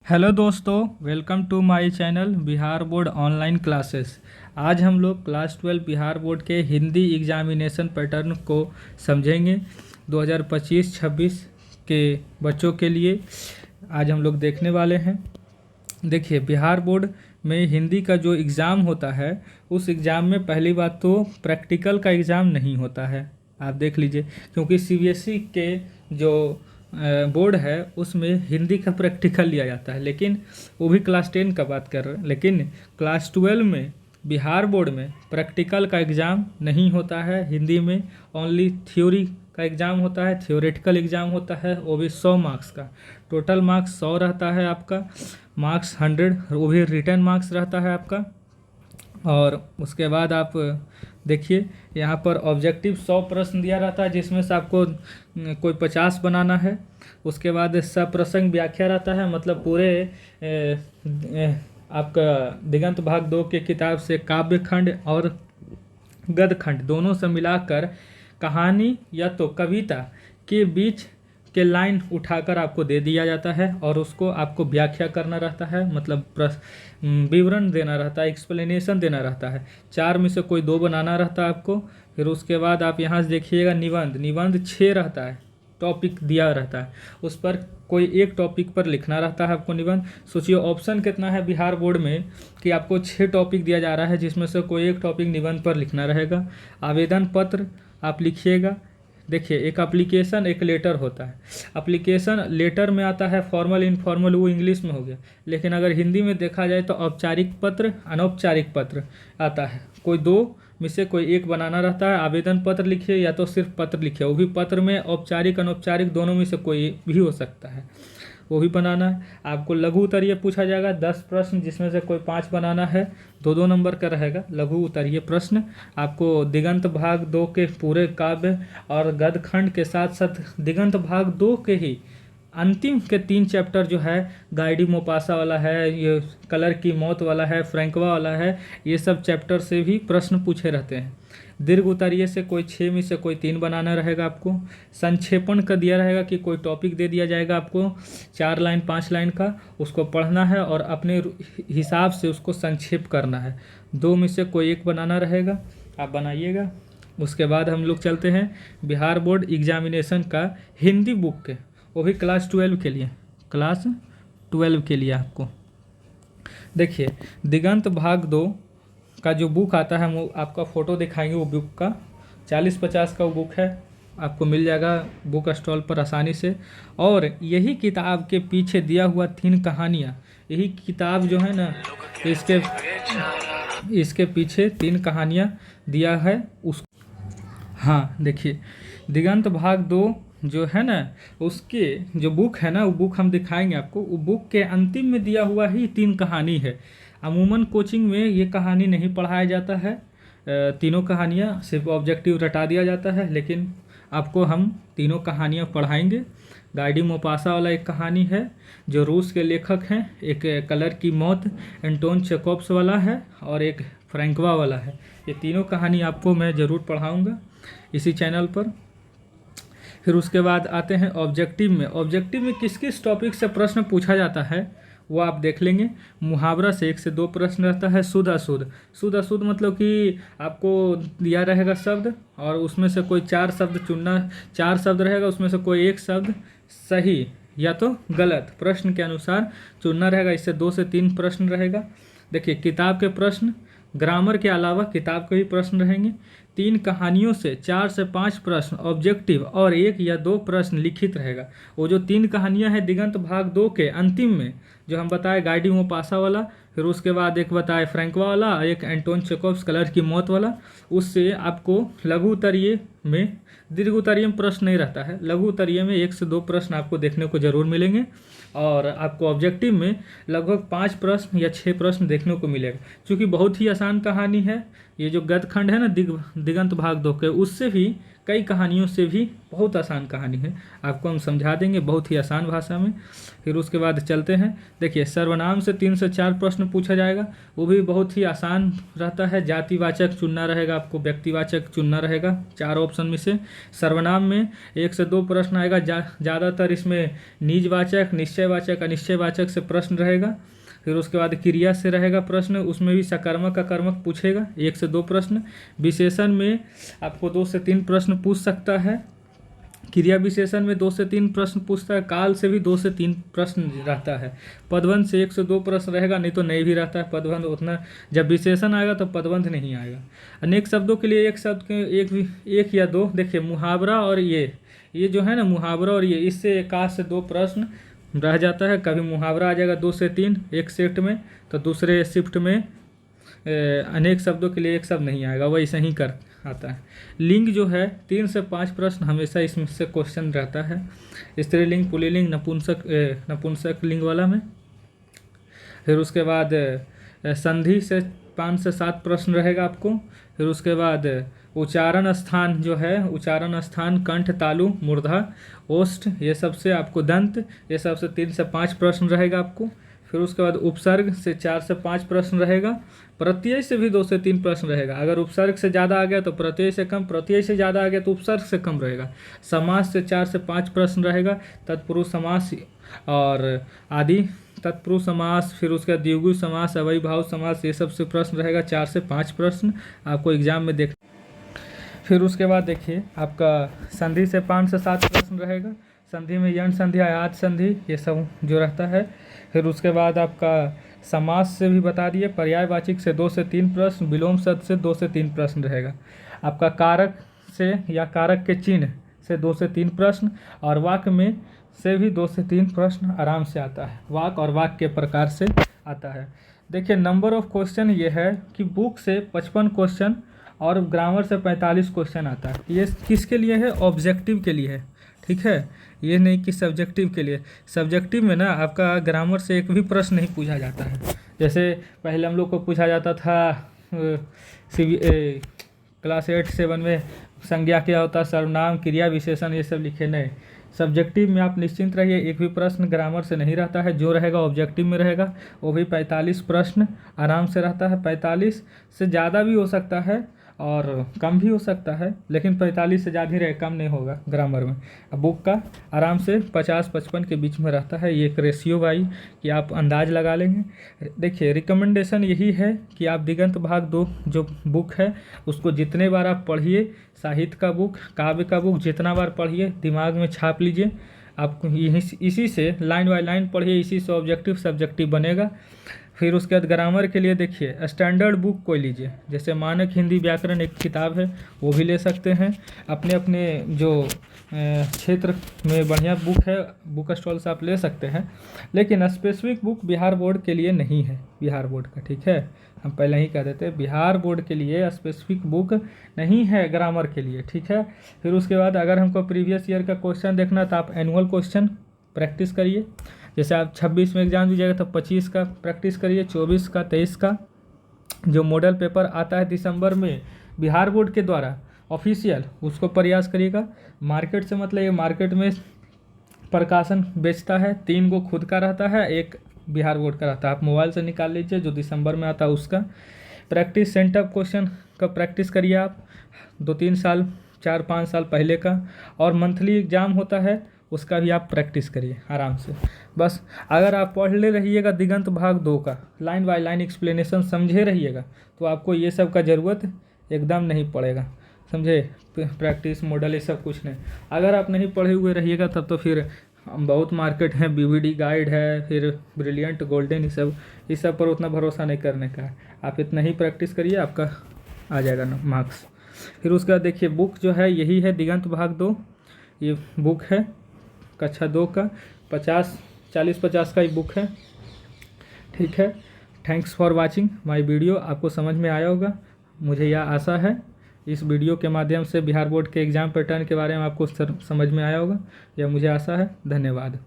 Hello दोस्तों, welcome to my channel Bihar board online classes. आज हम लोग क्लास 12 बिहार बोर्ड के हिंदी एग्जामिनेशन पैटर्न को समझेंगे। 2025-26 के बच्चों के लिए आज हम लोग देखने वाले हैं। देखिए, बिहार बोर्ड में हिंदी का जो एग्ज़ाम होता है उस एग्ज़ाम में पहली बात तो प्रैक्टिकल का एग्ज़ाम नहीं होता है। आप देख लीजिए, क्योंकि सीबीएसई के जो बोर्ड है उसमें हिंदी का प्रैक्टिकल लिया जाता है, लेकिन वो भी क्लास 10 का बात कर रहे हैं। लेकिन क्लास 12 में बिहार बोर्ड में प्रैक्टिकल का एग्ज़ाम नहीं होता है। हिंदी में ओनली थ्योरी का एग्ज़ाम होता है, थ्योरेटिकल एग्ज़ाम होता है, वो भी 100 मार्क्स का। टोटल मार्क्स 100 रहता है आपका, मार्क्स 100, वो भी रिटर्न मार्क्स रहता है आपका। और उसके बाद आप देखिए, यहाँ पर ऑब्जेक्टिव 100 प्रश्न दिया रहता है, जिसमें से आपको कोई 50 बनाना है। उसके बाद सप्रसंग व्याख्या रहता है, मतलब पूरे आपका दिगंत भाग 2 के किताब से काव्य खंड और गद्य खंड दोनों से मिलाकर कहानी या तो कविता के बीच के लाइन उठाकर आपको दे दिया जाता है और उसको आपको व्याख्या करना रहता है, मतलब विवरण देना रहता है, एक्सप्लेनेशन देना रहता है। 4 में से कोई 2 बनाना रहता है आपको। फिर उसके बाद आप यहाँ से देखिएगा, निबंध 6 रहता है, टॉपिक दिया रहता है, उस पर कोई एक टॉपिक पर लिखना रहता है आपको निबंध। सोचिए ऑप्शन कितना है बिहार बोर्ड में कि आपको 6 टॉपिक दिया जा रहा है, जिसमें से कोई एक टॉपिक निबंध पर लिखना रहेगा। आवेदन पत्र आप लिखिएगा। देखिए, एक एप्लीकेशन एक लेटर होता है। एप्लीकेशन लेटर में आता है फॉर्मल इनफॉर्मल, वो इंग्लिश में हो गया। लेकिन अगर हिंदी में देखा जाए तो औपचारिक पत्र अनौपचारिक पत्र आता है। कोई 2 में से कोई एक बनाना रहता है। आवेदन पत्र लिखिए या तो सिर्फ पत्र लिखिए, वो भी पत्र में औपचारिक अनौपचारिक दोनों में से कोई भी हो सकता है, वो भी बनाना है आपको। लघु उत्तरीय पूछा जाएगा 10 प्रश्न, जिसमें से कोई 5 बनाना है। 2-2 नंबर का रहेगा लघु उत्तरीय प्रश्न। आपको दिगंत भाग 2 के पूरे काव्य और गद्य खंड के साथ साथ दिगंत भाग 2 के ही अंतिम के 3 चैप्टर जो है, गाइडी मोपासा वाला है, ये कलर की मौत वाला है, फ्रैंकवा वाला है, ये सब चैप्टर से भी प्रश्न पूछे रहते हैं। दीर्घ उत्तरीय से कोई 6 में से कोई 3 बनाना रहेगा आपको। संक्षेपण का दिया रहेगा कि कोई टॉपिक दे दिया जाएगा आपको 4 लाइन 5 लाइन का, उसको पढ़ना है और अपने हिसाब से उसको संक्षेप करना है। 2 में से कोई एक बनाना रहेगा, आप बनाइएगा। उसके बाद हम लोग चलते हैं बिहार बोर्ड एग्जामिनेशन का हिंदी बुक के, वो भी क्लास 12 के लिए, क्लास 12 के लिए आपको देखिए दिगंत भाग 2 का जो बुक आता है, वो आपका फ़ोटो दिखाएंगे। वो बुक का 40-50 का वो बुक है, आपको मिल जाएगा बुक स्टॉल पर आसानी से। और यही किताब के पीछे दिया हुआ 3 कहानियाँ, यही किताब जो है ना, इसके पीछे 3 कहानियाँ दिया है उस। हाँ देखिए, दिगंत भाग 2 जो है ना, उसके जो बुक है ना, वो बुक हम दिखाएंगे आपको। वो बुक के अंतिम में दिया हुआ ही 3 कहानी है। अमूमन कोचिंग में ये कहानी नहीं पढ़ाया जाता है, तीनों कहानियाँ सिर्फ ऑब्जेक्टिव रटा दिया जाता है, लेकिन आपको हम तीनों कहानियाँ पढ़ाएंगे। गाइडी मोपासा वाला एक कहानी है जो रूस के लेखक हैं, एक कलर की मौत एंटोन चेकोव्स वाला है, और एक फ्रैंकवा वाला है। ये तीनों कहानी आपको मैं ज़रूर पढ़ाऊँगा इसी चैनल पर। फिर उसके बाद आते हैं ऑब्जेक्टिव में। ऑब्जेक्टिव में किस किस टॉपिक से प्रश्न पूछा जाता है वो आप देख लेंगे। मुहावरा से 1 से 2 प्रश्न रहता है। शुद्ध अशुद्ध मतलब कि आपको दिया रहेगा शब्द और उसमें से कोई 4 शब्द चुनना, 4 शब्द रहेगा, उसमें से कोई एक शब्द सही या तो गलत प्रश्न के अनुसार चुनना रहेगा। इससे 2 से 3 प्रश्न रहेगा। देखिए, किताब के प्रश्न, ग्रामर के अलावा किताब के भी प्रश्न रहेंगे। 3 कहानियों से 4 से 5 प्रश्न ऑब्जेक्टिव और 1 या 2 प्रश्न लिखित रहेगा। वो जो 3 कहानियां हैं दिगंत भाग 2 के अंतिम में, जो हम बताए गाइडी मोपासा वाला, फिर उसके बाद एक बताए फ्रैंकवा वाला, एक एंटोन चेकोव्स कलर की मौत वाला, उससे आपको लघु उत्तरीय में, दीर्घ उत्तरीय में प्रश्न नहीं रहता है, लघु उत्तरीय में 1 से 2 प्रश्न आपको देखने को जरूर मिलेंगे। और आपको ऑब्जेक्टिव में लगभग 5 प्रश्न या 6 प्रश्न देखने को मिलेगा। क्योंकि बहुत ही आसान कहानी है, ये जो गद्य खंड है ना दिगंत भाग 2 के, उससे भी कई कहानियों से भी बहुत आसान कहानी है, आपको हम समझा देंगे बहुत ही आसान भाषा में। फिर उसके बाद चलते हैं, देखिए सर्वनाम से 3 से 4 प्रश्न पूछा जाएगा, वो भी बहुत ही आसान रहता है। जातिवाचक चुनना रहेगा आपको, व्यक्तिवाचक चुनना रहेगा 4 ऑप्शन में से। सर्वनाम में 1 से 2 प्रश्न आएगा, ज़्यादातर इसमें निजवाचक, निश्चयवाचक, अनिश्चयवाचक से प्रश्न रहेगा। फिर उसके बाद क्रिया से रहेगा प्रश्न, उसमें भी सकर्मक अकर्मक पूछेगा 1 से 2 प्रश्न। विशेषण में आपको 2 से 3 प्रश्न पूछ सकता है, क्रिया विशेषण में 2 से 3 प्रश्न पूछता है, काल से भी 2 से 3 प्रश्न रहता है। पदबंध से 1 से 2 प्रश्न रहेगा, नहीं तो नहीं भी रहता है पदबंध उतना। जब विशेषण आएगा तो पदबंध नहीं आएगा। अनेक शब्दों के लिए एक शब्द के एक या 2, देखिए मुहावरा और ये जो है ना मुहावरा और ये, इससे 1 से 2 प्रश्न रह जाता है। कभी मुहावरा आ जाएगा 2 से 3 एक शिफ्ट में, तो दूसरे शिफ्ट में अनेक शब्दों के लिए एक शब्द नहीं आएगा, वैसे ही कर आता है। लिंग जो है 3 से 5 प्रश्न हमेशा इसमें से क्वेश्चन रहता है, स्त्रीलिंग, पुल्लिंग, नपुंसक लिंग वाला में। फिर उसके बाद संधि से 5 से 7 प्रश्न रहेगा आपको। फिर उसके बाद उच्चारण स्थान जो है, उच्चारण स्थान, कंठ, तालु, मूर्धा, ओष्ठ, ये सबसे आपको दंत, ये सबसे 3 से 5 प्रश्न रहेगा आपको। फिर उसके बाद उपसर्ग से 4 से 5 प्रश्न रहेगा। प्रत्यय से भी 2 से 3 प्रश्न रहेगा। अगर उपसर्ग से ज़्यादा आ गया तो प्रत्यय से कम, प्रत्यय से ज़्यादा आ गया तो उपसर्ग से कम रहेगा। समास से 4 से 5 प्रश्न रहेगा, तत्पुरुष समास और आदि तत्पुरुष समास। फिर उसके बाद द्विगु समास, अव्ययीभाव समास, ये सब से प्रश्न रहेगा 4 से 5 प्रश्न आपको एग्जाम में देख। फिर उसके बाद देखिए आपका संधि से 5 से 7 प्रश्न रहेगा। संधि में यण संधि, आयात संधि, ये सब जो रहता है। फिर उसके बाद आपका समास से भी बता दिए, पर्यायवाचिक से 2 से 3 प्रश्न, विलोम शब्द से 2 से 3 प्रश्न रहेगा। आपका कारक से या कारक के चिन्ह से 2 से 3 प्रश्न, और वाक्य में से भी 2 से 3 प्रश्न आराम से आता है, वाक्य और वाक्य के प्रकार से आता है। देखिए नंबर ऑफ क्वेश्चन ये है कि बुक से 55 क्वेश्चन और ग्रामर से 45 क्वेश्चन आता है। ये किसके लिए है? ऑब्जेक्टिव के लिए है, ठीक है, ये नहीं कि सब्जेक्टिव के लिए। सब्जेक्टिव में ना आपका ग्रामर से एक भी प्रश्न नहीं पूछा जाता है। जैसे पहले हम लोग को पूछा जाता था क्लास 8-7 में संज्ञा क्या होता है, सर्वनाम, क्रिया विशेषण, ये सब लिखे नहीं। सब्जेक्टिव में आप निश्चिंत रहिए, एक भी प्रश्न ग्रामर से नहीं रहता है। जो रहेगा ऑब्जेक्टिव में रहेगा, वो भी 45 प्रश्न आराम से रहता है। 45 से ज़्यादा भी हो सकता है और कम भी हो सकता है, लेकिन 45 से ज़्यादा ही रहे, कम नहीं होगा ग्रामर में। अब बुक का आराम से 50-55 के बीच में रहता है। ये एक रेशियो भाई कि आप अंदाज लगा लेंगे। देखिए रिकमेंडेशन यही है कि आप दिगंत भाग 2 जो बुक है उसको जितने बार आप पढ़िए, साहित्य का बुक, काव्य का बुक जितना बार पढ़िए, दिमाग में छाप लीजिए। आपको इसी से लाइन बाय लाइन पढ़िए, इसी से ऑब्जेक्टिव सब्जेक्टिव बनेगा। फिर उसके बाद ग्रामर के लिए देखिए स्टैंडर्ड बुक कोई लीजिए, जैसे मानक हिंदी व्याकरण एक किताब है, वो भी ले सकते हैं। अपने अपने जो क्षेत्र में बढ़िया बुक है, बुक स्टॉल से आप ले सकते हैं, लेकिन स्पेसिफिक बुक बिहार बोर्ड के लिए नहीं है, बिहार बोर्ड का, ठीक है, हम पहले ही कह देते हैं बिहार बोर्ड के लिए स्पेसिफिक बुक नहीं है ग्रामर के लिए, ठीक है। फिर उसके बाद अगर हमको प्रीवियस ईयर का क्वेश्चन देखना तो आप एनुअल क्वेश्चन प्रैक्टिस करिए। जैसे आप 26 में एग्जाम दीजिएगा तो 25 का प्रैक्टिस करिए, 24 का, 23 का। जो मॉडल पेपर आता है दिसंबर में बिहार बोर्ड के द्वारा ऑफिशियल, उसको प्रयास करिएगा। मार्केट से मतलब ये मार्केट में प्रकाशन बेचता है, 3 को खुद का रहता है, 1 बिहार बोर्ड का रहता है। आप मोबाइल से निकाल लीजिए, जो दिसंबर में आता है उसका प्रैक्टिस। सेंटर क्वेश्चन का प्रैक्टिस करिए आप 2-3 साल, 4-5 साल पहले का। और मंथली एग्ज़ाम होता है उसका भी आप प्रैक्टिस करिए आराम से। बस अगर आप पढ़ ले रहिएगा दिगंत भाग 2 का लाइन बाय लाइन एक्सप्लेनेशन समझे रहिएगा, तो आपको ये सब का ज़रूरत एकदम नहीं पड़ेगा, समझे। प्रैक्टिस मॉडल ये सब कुछ नहीं। अगर आप नहीं पढ़े हुए रहिएगा तब तो फिर बहुत मार्केट है, बीवीडी गाइड है, फिर ब्रिलियंट, गोल्डन, इस सब पर उतना भरोसा नहीं करने का है। आप इतना ही प्रैक्टिस करिए, आपका आ जाएगा ना मार्क्स। फिर उसके बाद देखिए बुक जो है यही है दिगंत भाग 2, ये बुक है कक्षा 2 का, 40-50 का ही बुक है, ठीक है। Thanks for watching my video. आपको समझ में आया होगा, मुझे यह आशा है। इस वीडियो के माध्यम से बिहार बोर्ड के एग्ज़ाम पैटर्न के बारे में आपको समझ में आया होगा, यह मुझे आशा है। धन्यवाद।